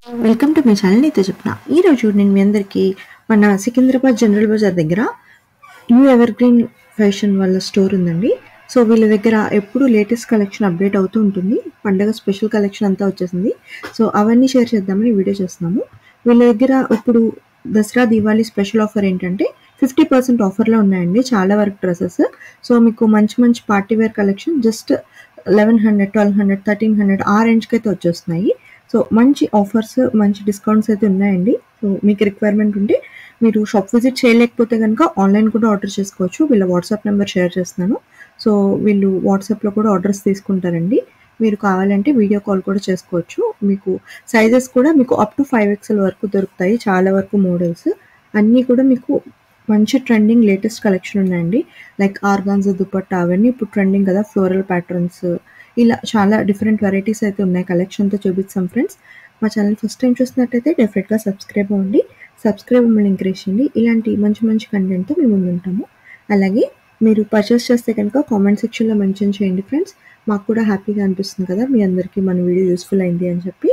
Welcome to my channel. అయితే చెప్పిన ఈరోజు నేను మీ అందరికీ మన సికింద్రాబాద్ జనరల్ బజార్ దగ్గర న్యూ ఎవర్ గ్రీన్ ఫ్యాషన్ వాళ్ళ స్టోర్ ఉందండి. సో వీళ్ళ దగ్గర ఎప్పుడు లేటెస్ట్ కలెక్షన్ అప్డేట్ అవుతూ ఉంటుంది. పండగ స్పెషల్ కలెక్షన్ అంతా వచ్చేసింది. సో అవన్నీ షేర్ చేద్దామని వీడియో చేస్తున్నాము. వీళ్ళ దగ్గర ఇప్పుడు దసరా దీవాళీ స్పెషల్ ఆఫర్ ఏంటంటే 50% ఆఫర్లో ఉన్నాయండి చాలా వరకు డ్రెస్సెస్. సో మీకు మంచి మంచి పార్టీ వేర్ కలెక్షన్ జస్ట్ 1100, 1200, 1300 ఆ రేంజ్కి అయితే వచ్చేస్తున్నాయి. సో మంచి ఆఫర్స్, మంచి డిస్కౌంట్స్ అయితే ఉన్నాయండి. సో మీకు రిక్వైర్మెంట్ ఉంటే మీరు షాప్ విజిట్ చేయలేకపోతే కనుక ఆన్లైన్ కూడా ఆర్డర్ చేసుకోవచ్చు. వీళ్ళ వాట్సాప్ నెంబర్ షేర్ చేస్తున్నాను. సో వీళ్ళు వాట్సాప్లో కూడా ఆర్డర్స్ తీసుకుంటారండి. మీరు కావాలంటే వీడియో కాల్ కూడా చేసుకోవచ్చు. మీకు సైజెస్ కూడా మీకు అప్ టు 5XL వరకు దొరుకుతాయి. చాలా వరకు మోడల్స్ అన్నీ కూడా మీకు మంచి ట్రెండింగ్ లేటెస్ట్ కలెక్షన్ ఉన్నాయండి. లైక్ ఆర్గాన్జా దుపట్టా అవన్నీ ఇప్పుడు ట్రెండింగ్ కదా, ఫ్లోరల్ ప్యాటర్న్స్ ఇలా చాలా డిఫరెంట్ వెరైటీస్ అయితే ఉన్నాయి. కలెక్షన్తో చూపిస్తాం ఫ్రెండ్స్. మా ఛానల్ ఫస్ట్ టైం చూసినట్టయితే డెఫినెట్గా సబ్స్క్రైబ్ అవ్వండి. సబ్స్క్రైబ్ మమ్మల్ని ఎంకరేజ్ చేయండి. ఇలాంటి మంచి మంచి కంటెంట్తో మేము ముందుంటాము. అలాగే మీరు పర్చేస్ చేస్తే కనుక కామెంట్ సెక్షన్లో మెన్షన్ చేయండి ఫ్రెండ్స్. మాకు కూడా హ్యాపీగా అనిపిస్తుంది కదా, మీ అందరికీ మన వీడియో యూస్ఫుల్ అయింది అని చెప్పి.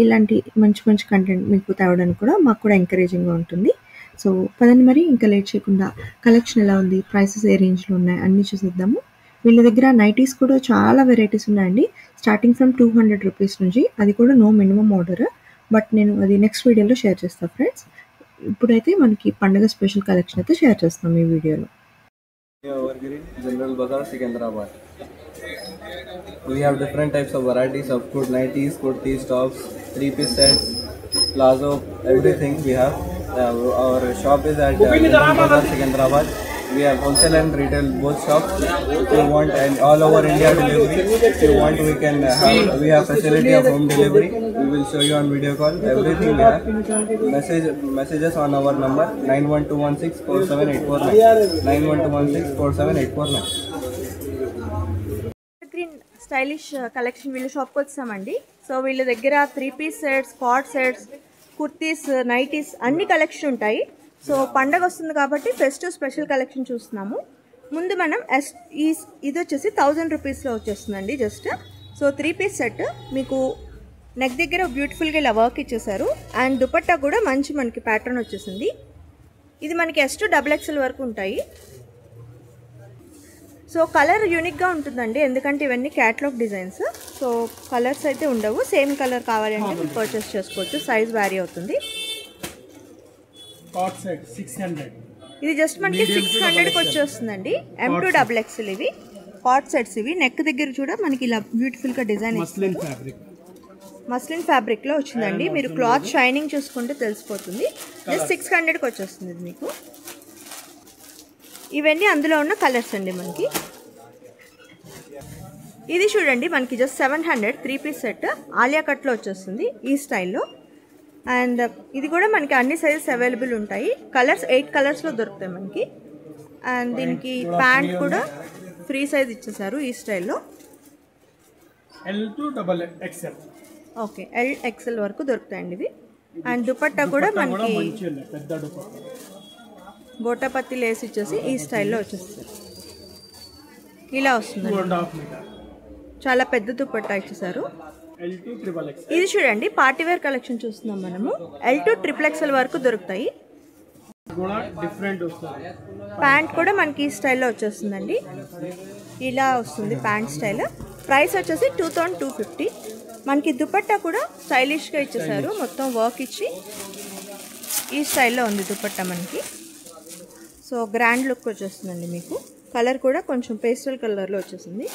ఇలాంటి మంచి మంచి కంటెంట్ మీకు తేవడానికి కూడా మాకు కూడా ఎంకరేజింగ్గా ఉంటుంది. సో పదండి మరి ఇంకా లేట్ చేయకుండా కలెక్షన్ ఎలా ఉంది, ప్రైసెస్ ఏ రేంజ్లో ఉన్నాయి అన్నీ చూసేద్దాము. వీళ్ళ దగ్గర నైటీస్ కూడా చాలా వెరైటీస్ ఉన్నాయండి. స్టార్టింగ్ ఫ్రమ్ 200 రూపీస్ నుంచి, అది కూడా నో మినిమం ఆర్డర్. బట్ నేను అది నెక్స్ట్ వీడియోలో షేర్ చేస్తాను ఫ్రెండ్స్. ఇప్పుడైతే మనకి పండుగ స్పెషల్ కలెక్షన్ అయితే షేర్ చేస్తాం ఈ వీడియోలో. General Bazaar, Secunderabad. We have different types of varieties of good nighties, kurtis, tops, three-piece sets, plazo, everything we have. Our shop is at General Bazaar, Secunderabad. We have wholesale and retail both shops. If you want and all over India delivery, if you want we have facility of home delivery. We will show you on video call. Everything we have. Messages on our number 9121647849. 9121647849. Green stylish collection వీళ్ళ షాప్కి వచ్చామండి. So వీళ్ళ దగ్గర 3-piece sets, card sets, kurtis, nighties అన్ని collection ఉంటాయి. So పండగ వస్తుంది కాబట్టి ఫెస్టివ్ స్పెషల్ కలెక్షన్ చూస్తున్నాము. ముందు మనం ఇది వచ్చేసి 1000 రూపీస్లో వచ్చేస్తుందండి జస్ట్. సో 3-piece సెట్ మీకు నెక్ దగ్గర బ్యూటిఫుల్గా ఇలా వర్క్ ఇచ్చేసారు. అండ్ దుపట్టా కూడా మంచి మనకి ప్యాటర్న్ వచ్చేసింది. ఇది మనకి S to XXL వరకు ఉంటాయి. సో కలర్ యూనిక్గా ఉంటుందండి, ఎందుకంటే ఇవన్నీ క్యాటలాగ్ డిజైన్స్. సో కలర్స్ అయితే ఉండవు. సేమ్ కలర్ కావాలి అంటే మీరు పర్చేస్ చేసుకోవచ్చు. సైజ్ వ్యారీ అవుతుంది. ఇది జస్ట్ మనకి 600కి వచ్చేస్తుందండి. M2XXL ఇవి కాట్ సెట్స్. ఇవి నెక్ దగ్గర చూడ మనకి ఇలా బ్యూటిఫుల్గా డిజైన్ మస్లిన్ ఫ్యాబ్రిక్లో వచ్చిందండి. మీరు క్లాత్ షైనింగ్ చూసుకుంటే తెలిసిపోతుంది. జస్ట్ 600కి వచ్చేస్తుంది ఇది మీకు. ఇవన్నీ అందులో ఉన్న కలర్స్ అండి మనకి. ఇది చూడండి మనకి జస్ట్ 700 3-piece సెట్ ఆలియా కట్లో వచ్చేస్తుంది ఈ స్టైల్లో. అండ్ ఇది కూడా మనకి అన్ని సైజెస్ అవైలబుల్ ఉంటాయి. కలర్స్ 8 కలర్స్లో దొరుకుతాయి మనకి. అండ్ దీనికి ప్యాంట్ కూడా ఫ్రీ సైజ్ ఇచ్చేసారు ఈ స్టైల్లో. L to XXL. Okay, LXL వరకు దొరుకుతాయండి ఇవి. అండ్ దుపట్టా కూడా మనకి గోటాపత్తి లేస్ ఇచ్చేసి ఈ స్టైల్లో వచ్చేస్తారు. ఇలా వస్తుంది, చాలా పెద్ద దుపట్టా ఇచ్చేసారు. ఇది చూడండి పార్టీవేర్ కలెక్షన్ చూస్తున్నాం మనము. L to XXL వరకు దొరుకుతాయి. ప్యాంట్ కూడా మనకి ఈ స్టైల్లో వచ్చేస్తుందండి. ఇలా వస్తుంది ప్యాంట్ స్టైల్. ప్రైస్ వచ్చేసి 2250. మనకి దుపట్టా కూడా స్టైలిష్గా ఇచ్చేసారు, మొత్తం వర్క్ ఇచ్చి ఈ స్టైల్లో ఉంది దుపట్టా మనకి. సో గ్రాండ్ లుక్ వచ్చేస్తుందండి మీకు. కలర్ కూడా కొంచెం పేస్టల్ కలర్లో వచ్చేసింది.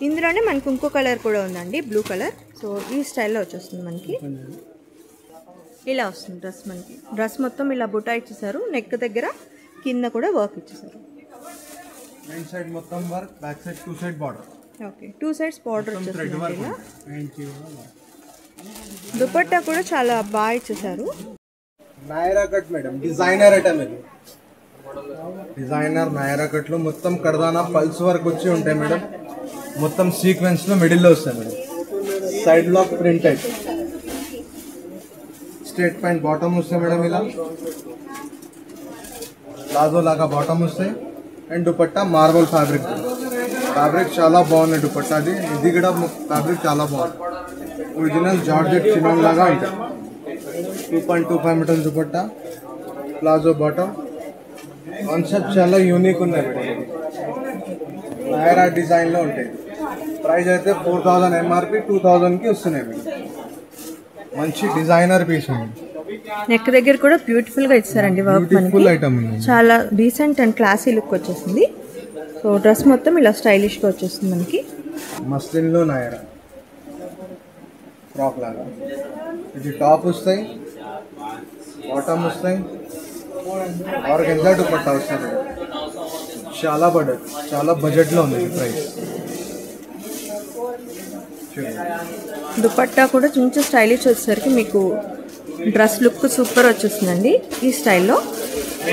ఇందులోనే మనకి ఇంకో కలర్ కూడా ఉందండి, బ్లూ కలర్. సో ఈ స్టైల్లో వచ్చేస్తుంది మనకి. ఇలా వస్తుంది డ్రెస్ మనకి. డ్రెస్ మొత్తం ఇలా బుటా ఇచ్చేసారు. నెక్ దగ్గర కింద కూడా వర్క్ ఇచ్చేసారు. Front side మొత్తం work, back side 2 side border. Okay, 2 sides border వచ్చేస్తుంది ఇలా. దుపట్టా కూడా చాలా బాగా ఇచ్చేసారు. నాయరా కట్ మేడం, డిజైనర్ ఐటమ్ ఇది. డిజైనర్ నాయరా కట్ లో మొత్తం కర్దానా పల్స్ వర్క్ వచ్చి ఉంటాయి మేడం. మొత్తం సీక్వెన్స్ లో మిడిల్ లో వస్తాయి madam. Side block printed, straight pant bottom వస్తాయి మేడం. ఇలా ప్లాజో లాగా బాటమ్ వస్తాయి. అండ్ దుపట్టా మార్బల్ ఫ్యాబ్రిక్ చాలా బాగుంది దుపట్టాది. ఇది కూడా ఫ్యాబ్రిక్ చాలా బాగుంది. ఒరిజినల్ జార్జెట్ చినాన్ లాగా ఉంటుంది. 2.25 meters dupatta, palazzo bottom. Concept చాలా యూనిక్ ఉన్నాయి మేడం. నయరా డిజైన్లో ఉంటాయి. ప్రైస్ అయితే 4000 ఎంఆర్పి 2000కి వస్తున్నాయి మేడం. మంచి డిజైనర్ పీస్ ఉంది. నెక్ దగ్గర కూడా బ్యూటిఫుల్ గా ఇచ్చారండి వర్క్. బ్యూటిఫుల్ ఐటమ్ ఉంది. చాలా డీసెంట్ అండ్ క్లాసీ లుక్ వచ్చేసింది. సో డ్రెస్ మొత్తం ఇలా స్టైలిష్ గా వచ్చేస్తుంది మనకి. మస్లిన్ లో నయరా ఫ్రాక్ లాగా. ఇది టాప్ వస్తాయి, బాటమ్ వస్తాయి, ఆర్గెంజా దుపట్టా వస్తుంది. చాలా బడ్జెట్ లో ఉంది ప్రైస్. దుపట్టా కూడా కొంచెం స్టైలిష్ వచ్చేసరికి మీకు డ్రెస్ లుక్ సూపర్ వచ్చేస్తుందండి ఈ స్టైల్లో.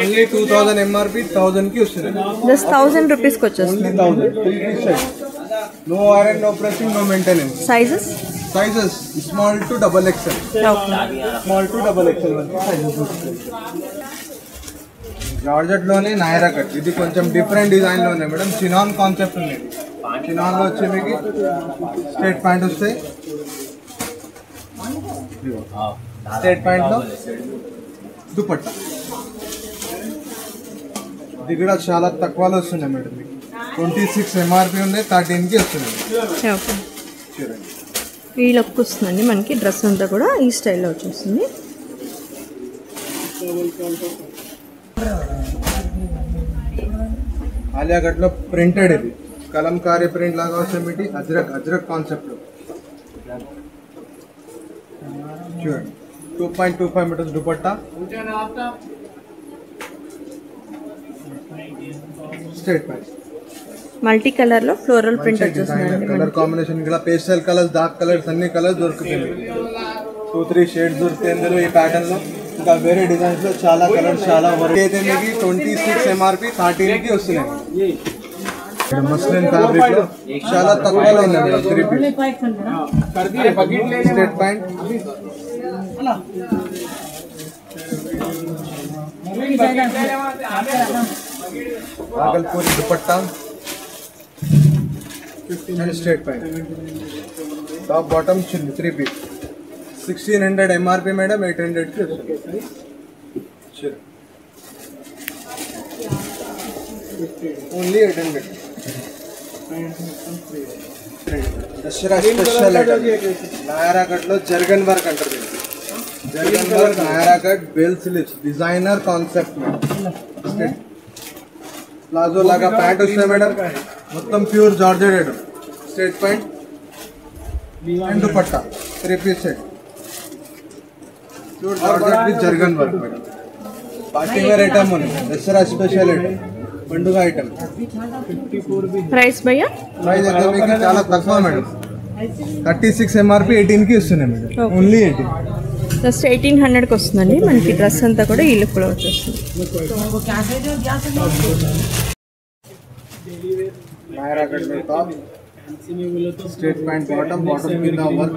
ఓన్లీ 2000 ఎంఆర్పి 1000కి వస్తుంది. జస్ట్ 1000 రూపీస్కి వచ్చేస్తుంది. 1000. No iron, no pressing, no maintenance. Sizes small to double XL. Small to double XL వరకు సైజెస్ వస్తాయి. జార్జెట్ లోనే నైరా కట్. ఇది కొంచెం డిఫరెంట్ డిజైన్ లో ఉన్నాయి మేడం. చినాన్ కాన్సెప్ట్ ఉంది. చినాన్ లో వచ్చి మీకు స్ట్రైట్ ప్యాంట్ వస్తాయి. స్ట్రైట్ ప్యాంట్ లో దుపట్టా. ఇది కూడా చాలా తక్కువలో వస్తున్నాయి మేడం. మీకు 26 ఎంఆర్పి ఉంది, 13కి వస్తుంది. ఈ లుక్ వస్తుందండి మనకి. డ్రెస్ అంతా కూడా ఈ స్టైల్లో వచ్చేస్తుంది. ఆలియా కట్ లో ప్రింటెడ్. ఇది కలంకారీ ప్రింట్ లాగా వస్తుంది. అజ్రక్ కాన్సెప్ట్ లో చూడండి. 2.25 meters dupatta, straight pant. Multi colour లో ఫ్లోరల్ ప్రింట్ వచ్చేస్తుంది. కలర్ కాంబినేషన్ కూడా పేస్టల్ కలర్స్, డార్క్ కలర్స్, అన్ని కలర్స్ దొరుకుతాయి. 2-3 షేడ్స్ దొరుకుతాయి ఇందులో ఈ ప్యాటర్న్ లో. ఇంకా వేరే డిజైన్స్ లో చాలా కలర్స్, చాలా వరకు. అయితే మీకు 26 ఎంఆర్పి 13కి వస్తున్నాయి. మస్లిన్ ఫ్యాబ్రిక్ లో చాలా తక్కువలో ఉన్నాయి. 3 piece straight pant, Bhagalpuri dupatta, straight pant, top bottom 3 piece. 1600 MRP madam. 800 की only 800. Dussehra special Naira cut लो जर्गन वर्क अंटाరు. जर्गन work Naira cut bell sleeves designer concept में प्लाजो लागा पैंट వస్తాయి మేడం. మొత్తం pure georgette item. Straight pant and dupatta 3 piece set. Pure georgette with జర్గన్ work madam. Party wear item ఉంది. దసరా స్పెషల్ ఐటమ్, పండుగ ఐటమ్. ప్రైస్ భయ్యా? ప్రైస్ అయితే మీకు చాలా తక్కువ మేడం. 36 MRP 18కి వస్తున్నాయి మేడం. ఓన్లీ 18. జస్ట్ 1800కి వస్తుందండి మనకి. డ్రెస్ అంతా కూడా ఈ లుక్లో వచ్చేస్తుంది. नायरा कट में टॉप, स्ट्रेट पैंट, बॉटम కింద వర్క్,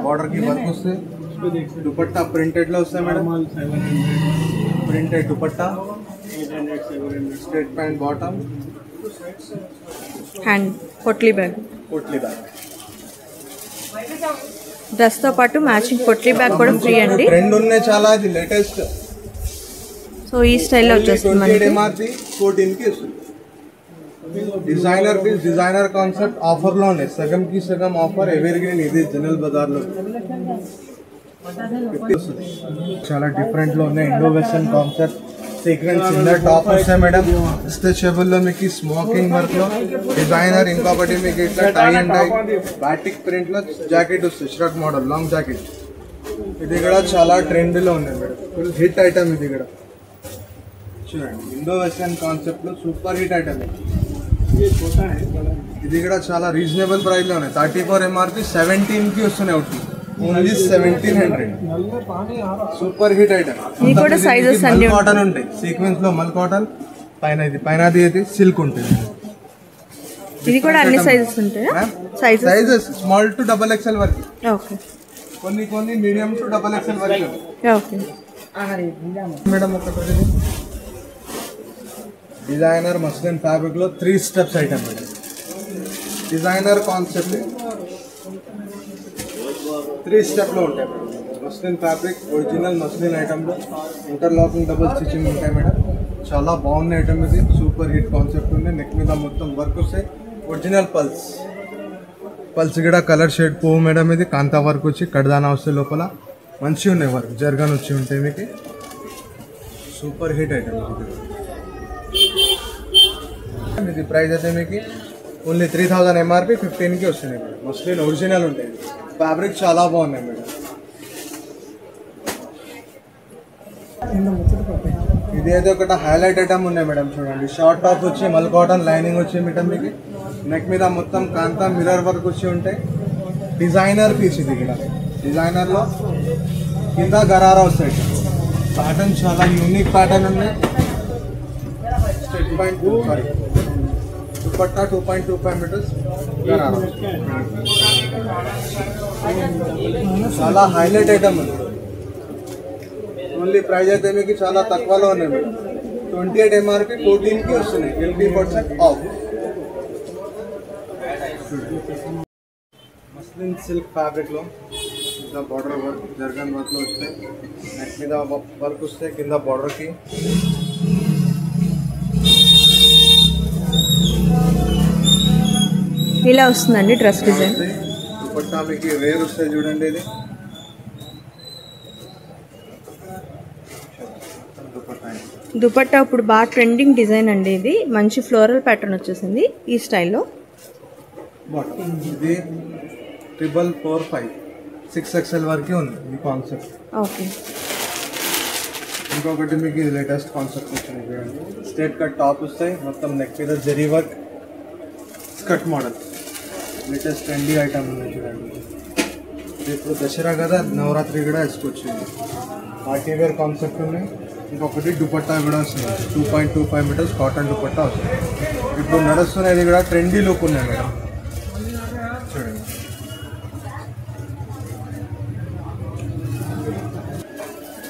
బార్డర్ కి వర్క్ వస్తే. దుపట్టా ప్రింటెడ్ లో వస్తాయి madam. Printed dupatta, straight pant, bottom, hand potli bag. Dress తో పాటు మ్యాచింగ్ పొట్లీ బ్యాగ్ కూడా ఫ్రీ అండి. ట్రెండ్ ఉన్నాయి చాలా. ఇది లేటెస్ట్. సో ఈ స్టైల్లో వచ్చేస్తుంది మనకి. MRP 14కి వస్తుంది. Designer piece, designer concept offer లో ఉన్నాయి. సగం కి సగం ఆఫర్. Evergreen. ఇది జనరల్ బజార్ లో చాలా డిఫరెంట్ లో ఉన్నాయి. Indo western concept. సీక్వెన్స్ కింద టాప్ వస్తాయి మేడం. స్ట్రెచబుల్ లో మీకు స్మోకింగ్ వర్క్ లో డిజైనర్. ఇంకొకటి మీకు ఇట్లా tie and tie batik print లో జాకెట్ వస్తుంది. Shirt model long jacket. ఇది కూడా చాలా ట్రెండ్ లో ఉన్నాయి మేడం. ఫుల్ హిట్ ఐటమ్ ఇది కూడా. చూడండి, ఇండో వెస్టర్న్ కాన్సెప్ట్ లో సూపర్ హిట్ ఐటమ్. ఇది కూడా చాలా రీజనబుల్ ప్రైస్ లో ఉన్నాయి. 34 MRP 17కి వస్తున్నాయి. అవుతుంది only 1700. Super hit item. Cotton ఉంటాయి. సీక్వెన్స్ లో మల్ కాటన్. పైన ఇది పైనది అయితే సిల్క్ ఉంటుంది. ఇది కూడా అన్ని సైజెస్ ఉంటాయా? సైజెస్ స్మాల్ టు XXL వరకు. ఓకే. కొన్ని మీడియం టు XXL వరకు. Okay madam. ఒకటి డిజైనర్ మస్లిన్ ఫ్యాబ్రిక్ లో 3 స్టెప్స్ ఐటమ్. Designer concept. 3 స్టెప్లో ఉంటాయి madam. Muslin fabric original muslin ఐటమ్లో ఇంటర్లాకింగ్ డబుల్ స్టిచింగ్ ఉంటాయి మేడం. చాలా బాగున్న ఐటమ్ ఇది. సూపర్ హిట్ కాన్సెప్ట్ ఉంది. నెక్ మీద మొత్తం వర్క్ వస్తాయి. ఒరిజినల్ పల్స్ కూడా కలర్ షేడ్ పోవు మేడం. ఇది కాంతా వర్క్ వచ్చి కడదానా వస్తే లోపల మంచిగా ఉన్నాయి వర్క్. జర్గాన్ వచ్చి ఉంటాయి మీకు. సూపర్ హిట్ ఐటమ్ ఇది. ప్రైస్ అయితే మీకు ఓన్లీ 3000 ఎంఆర్పి 15కి వస్తున్నాయి మేడం. మస్లిన్ ఒరిజినల్ ఉంటాయి. ఫ్యాబ్రిక్ చాలా బాగున్నాయి మేడం. ఇది అయితే ఒకటి హైలైట్ ఐటమ్ ఉన్నాయి మేడం. చూడండి, షార్ట్ టాప్ వచ్చి మల్ కాటన్ లైనింగ్ వచ్చి మేడం మీకు. నెక్ మీద మొత్తం కాంతా మిర్రర్ వర్క్ వచ్చి ఉంటాయి. డిజైనర్ పీస్ ఇది కూడా. డిజైనర్లో కింద గరారా వస్తాయి. ప్యాటర్న్ చాలా యూనిక్ ప్యాటర్న్ ఉన్నాయి. దుపట్టా 2.25 మీటర్స్ గరారా. చాలా హైలైట్ ఐటమ్ ఉంది. ఓన్లీ ప్రైస్ అయితే మీకు చాలా తక్కువలో ఉన్నాయి మేడం. 28 ఎంఆర్పి 14కి వస్తున్నాయి. 20% ఆఫ్. మస్లిన్ సిల్క్ ఫ్యాబ్రిక్లో కింద బార్డర్ వర్క్ జర్గన్ వర్క్లో వస్తాయి. నెక్ మీద వర్క్ వస్తాయి. కింద బార్డర్కి ఇలా వస్తుందండి డ్రెస్ డిజైన్. దుపట్టా మీకు రేర్ వస్తాయి చూడండి. ఇది దుపట్టా ఇప్పుడు బాగా ట్రెండింగ్ డిజైన్ అండి. ఇది మంచి ఫ్లోరల్ ప్యాటర్న్ వచ్చేసింది ఈ స్టైల్లో. ఇది 445 6XL వరకే ఉంది ఈ కాన్సెప్ట్. ఓకే. ఇంకొకటి మీకు ఇది లేటెస్ట్ కాన్సెప్ట్ వచ్చింది చూడండి. స్ట్రేట్ కట్ టాప్ వస్తాయి. మొత్తం నెక్ మీద zari work skirt model. Latest trendy item ఉంది చూడండి. ఇది ఇప్పుడు దసరా కదా, నవరాత్రి కూడా వేసుకోవచ్చు. పార్టీ వేర్ కాన్సెప్ట్ ఉన్నాయి. ఇంకొకటి దుపట్టా కూడా వస్తుంది. 2.25 మీటర్స్ కాటన్ దుపట్టా వస్తుంది. ఇప్పుడు నడుస్తున్నది కూడా ట్రెండీ లుక్ ఉన్నాయి మేడం. చూడండి,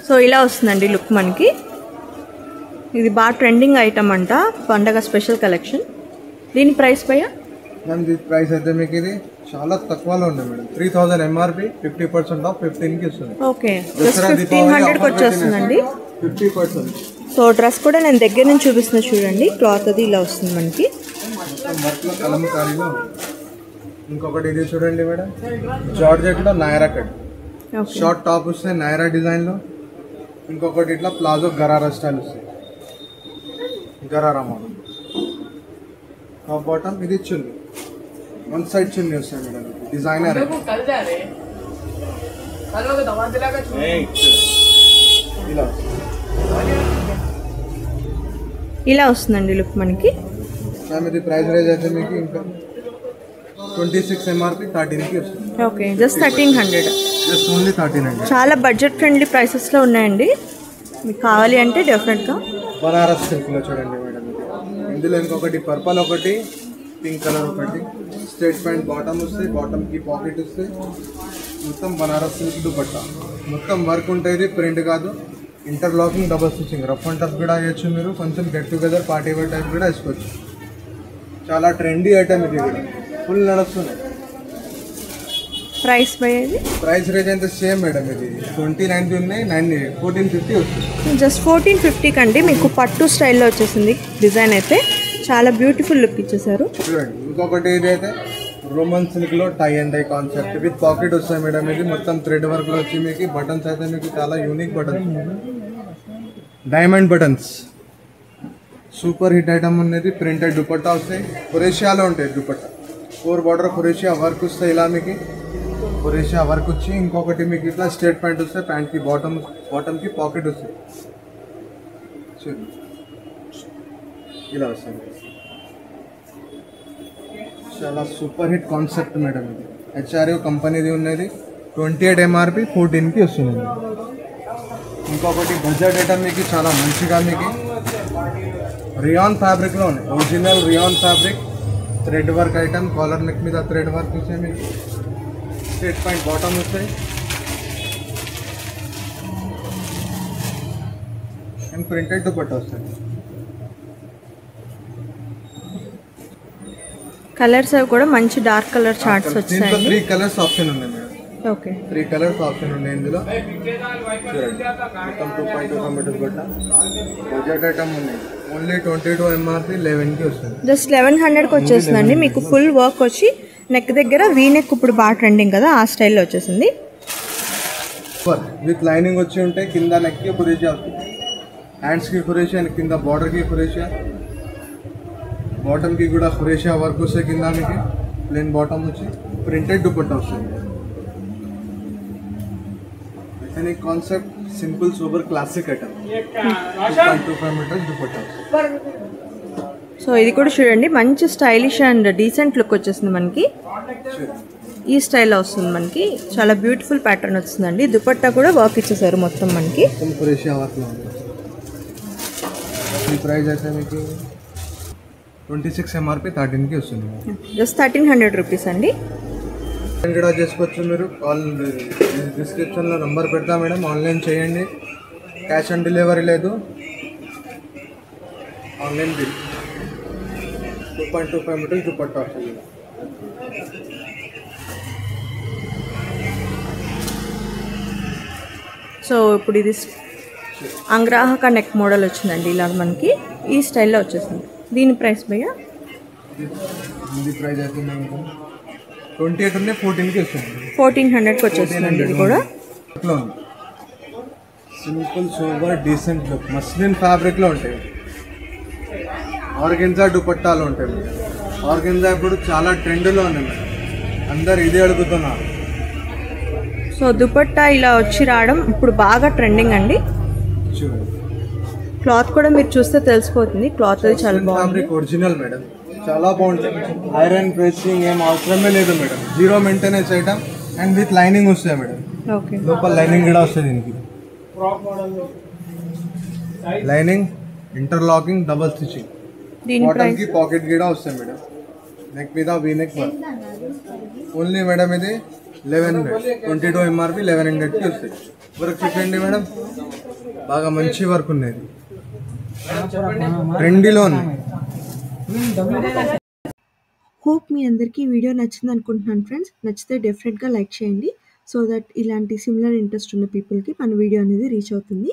సో ఇలా వస్తుందండి లుక్ మనకి. ఇది బాగా ట్రెండింగ్ ఐటమ్ అంట, పండగ స్పెషల్ కలెక్షన్. దీని ప్రైస్ పైన దాని ప్రైస్ అయితే మీకు ఇది చాలా తక్కువలో ఉంది మేడం. 3000 ఎంఆర్పి 50% ఆఫ్ 15కి వస్తుంది. ఓకే, జస్ట్ 1500కి వచ్చేస్తుందండి. 50%. సో డ్రెస్ కూడా నేను దగ్గర నుంచి చూపిస్తున్నా చూడండి. క్లాత్ అది ఇలా వస్తుంది మనకి. వర్క్లో కలంకారీలో. ఇంకొకటి ఇది చూడండి మేడం, జార్జెట్లో నైరా కట్. షార్ట్ టాప్ వస్తాయి నైరా డిజైన్లో. ఇంకొకటి ఇట్లా ప్లాజో గరారా స్టైల్ వస్తాయి. గరారా మోడల్. Top bottom. ఇది చున్నీ, వన్ సైడ్ చున్నీ వస్తాయి మేడం. డిజైనర్ ఇలా వస్తుందండి లుక్ మనకి. ఇది ప్రైస్ రేంజ్ అయితే మీకు ఇంకా 26 ఎంఆర్పి 13కి వస్తుంది. Okay, just 1300. Just only 1300. చాలా బడ్జెట్ ఫ్రెండ్లీ ప్రైసెస్లో ఉన్నాయండి. మీకు కావాలి అంటే డెఫినెట్గా. బనారస్ సిల్క్లో చూడండి మేడం. ఇందులో ఇంకొకటి పర్పల్, ఒకటి పింక్ కలర్, ఒకటి స్ట్రేట్ ప్యాంట్ బాటమ్ వస్తాయి. బాటమ్కి పాకెట్ వస్తాయి. మొత్తం బనారస్ సిల్క్ దుపట్టా. మొత్తం వర్క్ ఉంటుంది, ప్రింట్ కాదు. Interlocking double stitching. Rough and tough కూడా వేయచ్చు మీరు. కొంచెం get together party wear type కూడా వేసుకోవచ్చు. చాలా ట్రెండీ ఐటమ్ ఇది కూడా. ఫుల్ నడుస్తుంది. ప్రైస్ పోయేది ప్రైస్ రేంజ్ అయితే సేమ్ మేడం. ఇది 2090 ఉన్నాయి. 1450 వస్తుంది. జస్ట్ 1450 కండి. మీకు పట్టు స్టైల్లో వచ్చేసింది డిజైన్. అయితే చాలా బ్యూటిఫుల్ లుక్ ఇచ్చేసారు చూడండి. ఇంకొకటి ఇది అయితే రోమన్ సిల్క్లో tie and dye concept with pocket వస్తాయి మేడం. ఇది మొత్తం థ్రెడ్ వర్క్లో వచ్చి మీకు బటన్స్ అయితే మీకు చాలా unique buttons, diamond buttons. Super hit item ఉన్నది. ప్రింటెడ్ దుపట్టా వస్తాయి. కొరేషియాలో ఉంటాయి దుపట్టా. 4 బార్డర్ కొరేషియా వర్క్ వస్తాయి. ఇలా మీకు కొరేషియా వర్క్ వచ్చి ఇంకొకటి మీకు ఇట్లా స్ట్రేట్ ప్యాంట్ వస్తాయి. ప్యాంట్కి బాటమ్కి పాకెట్ వస్తాయి. చూడండి, ఇలా వస్తుంది. చాలా సూపర్ హిట్ కాన్సెప్ట్ మేడం. ఇది హెచ్ఆర్యూ కంపెనీది ఉన్నది. 28 ఎంఆర్పి 14కి వస్తుంది. ఇంకొకటి బడ్జెట్ ఐటమ్ మీకు చాలా మంచిగా మీకు రియాన్ ఫ్యాబ్రిక్లో ఉన్నాయి. Original rayon fabric thread work item. Collar neck మీద థ్రెడ్ వర్క్ వస్తాయి మీకు. స్ట్రేట్ పాయింట్ బాటమ్ వస్తాయి. అండ్ ప్రింటెడ్ దుపట్టా వస్తుంది. కలర్స్ అవి కూడా మంచి డార్క్ కలర్ చార్ట్స్ వచ్చాయి. 3 కలర్స్ ఆప్షన్ ఉన్నాయి మేడం. ఓకే. 3 కలర్స్ ఆప్షన్ ఉన్నాయి ఇందులో. చూడండి మొత్తం 2.25 మీటర్స్ గొట్ట. బడ్జెట్ ఐటమ్ ఉన్నాయి. ఓన్లీ 22 ఎంఆర్పి 11కి వస్తుంది. జస్ట్ 1100కి వచ్చేస్తుందండి. మీకు ఫుల్ వర్క్ వచ్చి నెక్ దగ్గర వీ నెక్ ఇప్పుడు బాగా ట్రెండింగ్ కదా, ఆ స్టైల్లో వచ్చేసింది. విత్ లైనింగ్ వచ్చి ఉంటే కింద నెక్కి కురేషియా వస్తుంది, హ్యాండ్స్కి కురేషియా, కింద బార్డర్కి కురేషియా, బాటమ్కి కూడా కురేషియా వర్క్ వస్తే కింద మీకు ప్లేన్ బాటమ్ వచ్చి ప్రింటెడ్ దుపట్టా వస్తుంది. అయితే concept simple super classic item. 2.25 meters dupatta. So ఇది కూడా చూడండి, మంచి స్టైలిష్ అండ్ డీసెంట్ లుక్ వచ్చేసింది మనకి. ఈ స్టైల్లో వస్తుంది మనకి, చాలా బ్యూటిఫుల్ ప్యాటర్న్ వస్తుందండి. దుపట్టా కూడా వర్క్ ఇచ్చేసారు మొత్తం మనకి. కురేషియా వర్క్లో ఉంది. ఈ ప్రైస్ అయితే మీకు 26 ఎంఆర్పి 13కి వస్తుంది. జస్ట్ 1300 రూపీస్ అండి. కూడా చేసుకోవచ్చు మీరు. కాల్ డిస్క్రిప్షన్లో నంబర్ పెడతా మేడం, ఆన్లైన్ చేయండి. క్యాష్ ఆన్ డెలివరీ లేదు, ఆన్లైన్ బిల్. 2.25 మీటర్స్ దుపట్టా వస్తుంది. సో ఇప్పుడు ఇది అంగ్రాహక నెక్ మోడల్ వచ్చిందండి, ఇలా మనకి ఈ స్టైల్లో వచ్చేసింది. దీని ప్రైస్ భయ్యా? ఇది ప్రైస్ అయితే 28 ఉన్నాయి, 14కి వస్తుంది. 1400కి వచ్చేస్తుందండి ఇది కూడా. Simple super decent look muslin ఫ్యాబ్రిక్లో ఉంటాయి. ఆర్గెన్జా దుపట్టాలు ఉంటాయి. ఆర్గెన్జా ఇప్పుడు చాలా ట్రెండ్లో ఉంది మేడం, అందరు ఇదే అడుగుతున్నారు. సో దుపట్టా ఇలా వచ్చి రావడం ఇప్పుడు బాగా ట్రెండింగ్ అండి. చూడండి క్లాత్ కూడా మీరు చూస్తే తెలిసిపోతుంది, క్లాత్ అది చాలా బాగుంది. ఫ్యాబ్రిక్ ఒరిజినల్ మేడం, చాలా బాగుంటుంది. ఐరన్ ప్రెసింగ్ ఏం అవసరమే లేదు madam, zero maintenance item and with lining వస్తుంది మేడం. ఓకే. లోపల లైనింగ్ కూడా వస్తుంది దీనికి. Lining interlocking double stitching. దీని ప్రైస్? కి పాకెట్ కూడా వస్తుంది మేడం. నెక్ మీద V neck work. Only madam ఇది 1100, 22 ఎంఆర్పి 1100కి వస్తాయి. వర్క్ చెప్పండి మేడం, బాగా మంచి వర్క్ ఉన్నది, ట్రెండీలో ఉంది. హోప్ మీ అందరికీ వీడియో నచ్చింది అనుకుంటున్నాను ఫ్రెండ్స్. నచ్చితే డెఫినెట్గా లైక్ చేయండి, సో దట్ ఇలాంటి సిమిలర్ ఇంట్రెస్ట్ ఉన్న పీపుల్కి మన వీడియో అనేది రీచ్ అవుతుంది.